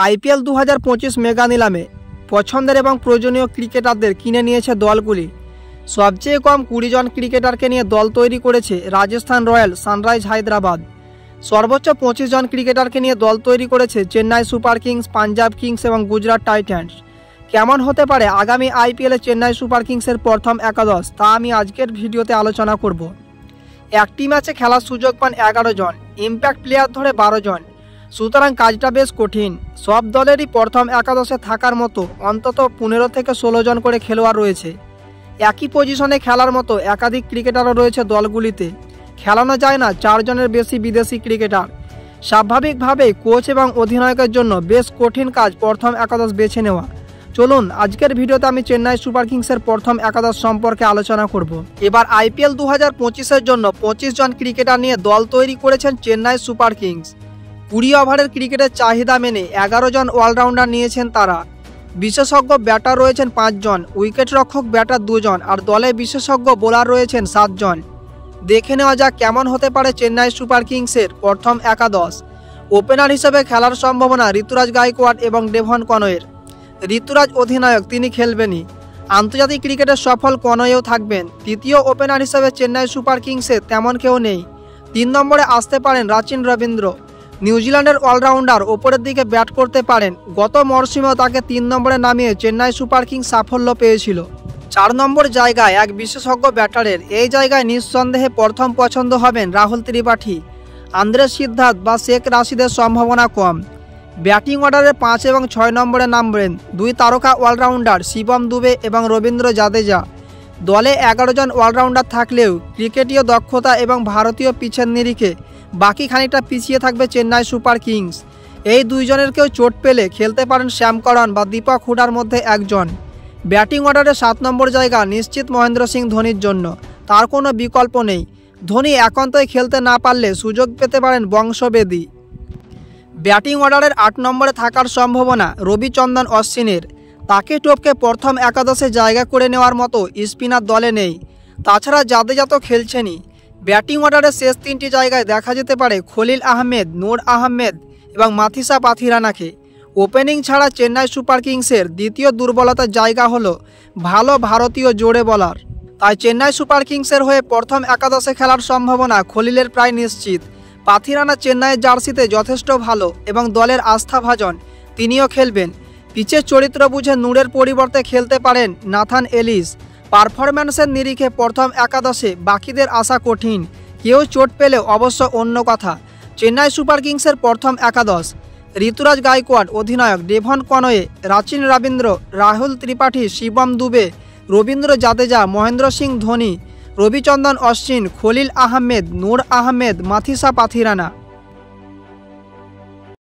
IPL 2025 mega নিলামে পছন্দের এবং প্রয়োজনীয় ক্রিকেটারদের কিনে নিয়েছে দলগুলি। সবচেয়ে কম 20 জন ক্রিকেটারকে নিয়ে দল তৈরি করেছে রাজস্থান রয়্যাল, সানরাইজ হায়দ্রাবাদ। সর্বোচ্চ 25 জন ক্রিকেটারকে নিয়ে দল তৈরি করেছে Chennai Super Kings, Punjab Kings এবং গুজরাট টাইটান্স। কেমন হতে পারে আগামী আইপিএলে চেন্নাই সুপার কিংসের প্রথম একাদশ, তা আমি আজকের ভিডিওতে আলোচনা করব। একটি ম্যাচে খেলার সুযোগ পান 11 জন, ইম্প্যাক্ট প্লেয়ার ধরে 12 জন। সুতরাং কাজটা বেশ কঠিন। সব দলেরই প্রথম একাদশে থাকার মতো অন্তত 15 থেকে 16 জন করে খেলোয়াড় রয়েছে। একই পজিশনে খেলার মতো একাধিক ক্রিকেটারও রয়েছে দলগুলিতে। খেলানো যায় না 4 জনের বেশি বিদেশি ক্রিকেটার। স্বাভাবিকভাবেই কোচ এবং অধিনায়কের জন্য বেশ কঠিন কাজ প্রথম একাদশ বেছে নেওয়া। চলুন আজকের ভিডিওতে আমি চেন্নাই সুপার কিংসের প্রথম একাদশ সম্পর্কে আলোচনা করব। এবার আইপিএল 2025-এর জন্য 25 জন ক্রিকেটার নিয়ে দল তৈরি করেছেন চেন্নাই সুপার কিংস। 20 ওভারের ক্রিকেটের চাহিদা মেনে 11 জন অলরাউন্ডার নিয়েছেন তারা। বিশেষজ্ঞ ব্যাটার রয়েছেন 5 জন, উইকেট রক্ষক ব্যাটার 2 জন আর দলে বিশেষজ্ঞ বোলার রয়েছেন 7 জন। দেখে নেওয়া যাক কেমন হতে পারে চেন্নাই সুপার কিংসের প্রথম একাদশ। ওপেনার হিসেবে খেলার সম্ভাবনা ঋতুরাজ গায়কোয়াড় এবং ডেভন কনওয়ের। ঋতুরাজ অধিনায়ক, তিনি খেলবেনই। আন্তর্জাতিক ক্রিকেটের সফল কনওয়েও থাকবেন। তৃতীয় ওপেনার হিসেবে চেন্নাই সুপার কিংসে তেমন কেউ নেই। 3 নম্বরে আসতে পারেন রাচিন রবীন্দ্র। নিউজিল্যান্ডের অলরাউন্ডার, ওপরের দিকে ব্যাট করতে পারেন। গত মরশুমেও তাকে 3 নম্বরে নামিয়ে চেন্নাই সুপার কিংস সাফল্য পেয়েছিল। 4 নম্বর জায়গায় এক বিশেষজ্ঞ ব্যাটারের। এই জায়গায় নিঃসন্দেহে প্রথম পছন্দ হবেন রাহুল ত্রিপাঠী। আন্দ্রে সিদ্ধার্থ বা শেখ রাশিদের সম্ভাবনা কম। ব্যাটিং অর্ডারে 5 এবং 6 নম্বরে নামবেন 2 তারকা অলরাউন্ডার শিবম দুবে এবং রবীন্দ্র জাদেজা। দলে 11 জন অলরাউন্ডার থাকলেও ক্রিকেটীয় দক্ষতা এবং ভারতীয় পিচের নিরিখে বাকি খানিকটা পিছিয়ে থাকবে চেন্নাই সুপার কিংস। এই 2 জনের কেউ চোট পেলে খেলতে পারেন শ্যাম করণ বা দীপক হুডার মধ্যে একজন। ব্যাটিং অর্ডারে 7 নম্বর জায়গা নিশ্চিত মহেন্দ্র সিং ধোনির জন্য। তার কোনো বিকল্প নেই। ধোনি একান্তই খেলতে না পারলে সুযোগ পেতে পারেন বংশবেদী। ব্যাটিং অর্ডারের 8 নম্বরে থাকার সম্ভাবনা রবিচন্দ্রন অশ্বিনের। তাকে টপকে প্রথম একাদশে জায়গা করে নেওয়ার মতো স্পিনার দলে নেই। তাছাড়া জাদেজা তো খেলছেনই। ব্যাটিং অর্ডারের শেষ 3টি জায়গায় দেখা যেতে পারে খলিল আহমেদ, নূর আহমেদ এবং মাথিসা পাথিরানাকে। ওপেনিং ছাড়া চেন্নাই সুপার কিংসের দ্বিতীয় দুর্বলতার জায়গা হলো ভালো ভারতীয় জোড়ে বলার। তাই চেন্নাই সুপার কিংসের হয়ে প্রথম একাদশে খেলার সম্ভাবনা খলিলের প্রায় নিশ্চিত। পাথিরানা চেন্নাইয়ের জার্সিতে যথেষ্ট ভালো এবং দলের আস্থাভাজন, তিনিও খেলবেন। পিচের চরিত্র বুঝে নূরের পরিবর্তে খেলতে পারেন নাথান এলিস। পারফরম্যান্সের নিরিখে প্রথম একাদশে বাকিদের আশা কঠিন। কেউ চোট পেলে অবশ্য অন্য কথা। চেন্নাই সুপার কিংসের প্রথম একাদশ: ঋতুরাজ গায়কোয়াড় অধিনায়ক, ডেভন কনওয়ে, রাচিন রবীন্দ্র, রাহুল ত্রিপাঠী, শিবম দুবে, রবীন্দ্র জাদেজা, মহেন্দ্র সিং ধোনি, রবিচন্দ্রন অশ্বিন, খলিল আহমেদ, নূর আহমেদ, মাথিসা পাথিরানা।